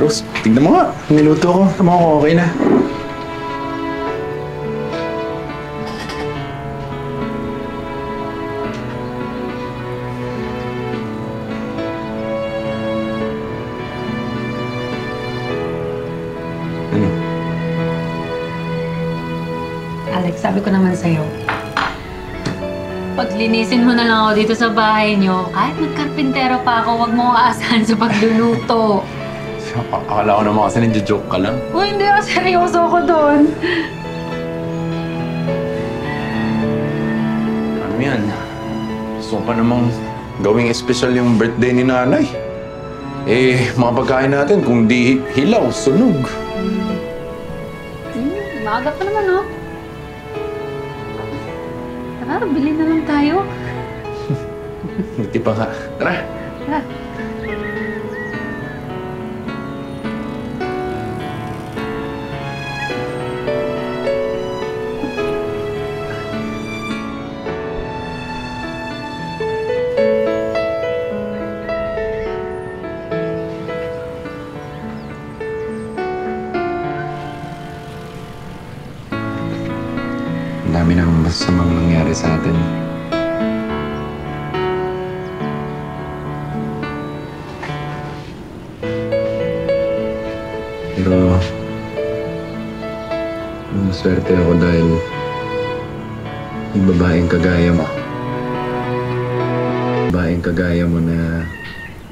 Rose, tignan mo nga. Niluto ko. Tama ko, okay na. Ano? Alex, sabi ko naman sa'yo, paglinisin mo na lang ako dito sa bahay niyo, kahit magkarpintero pa ako, huwag mo aasahan sa pagluluto. Akala ko naman kasi nagjo-joke ka lang. Uy, hindi ako seryoso ako doon. Ano yan? Gusto ko pa namang gawing espesyal yung birthday ni nanay. Eh, mga pagkain natin, kung di hilaw, sunog. Maaga pa naman, oh. Tara, bili na lang tayo. Buti pa ka. Tara. Tara. Ang dami nang masamang nangyari sa atin. Pero maswerte ako dahil yung babaeng kagaya mo. Babaeng kagaya mo na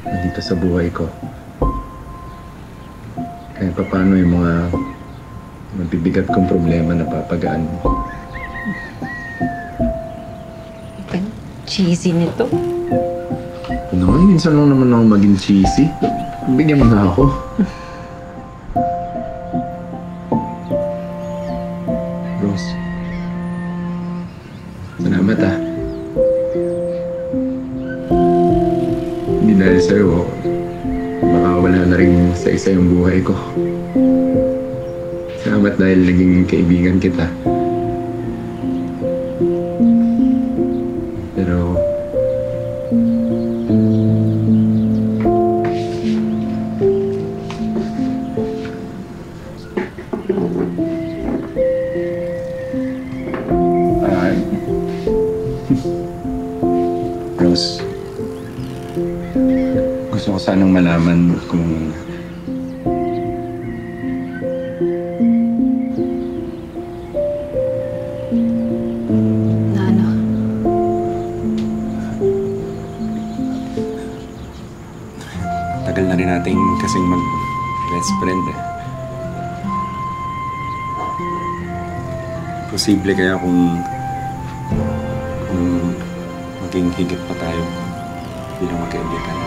nandito sa buhay ko. Kaya paano yung mga mabibigat kong problema na papagaan mo. Ang cheesy nito. Naman, minsan lang naman ako maging cheesy. Bigyan mo na ako. Rose. Salamat ah. Hindi dahil sa'yo, baka wala na rin sa isa yung buhay ko. Salamat dahil naging kaibigan kita. Pero Rose, gusto ko sanang malaman kung Na ano? tagal na rin natin kasing mag-best friend eh. Posible kaya kung maging higit pa tayo bilang magkaibigan.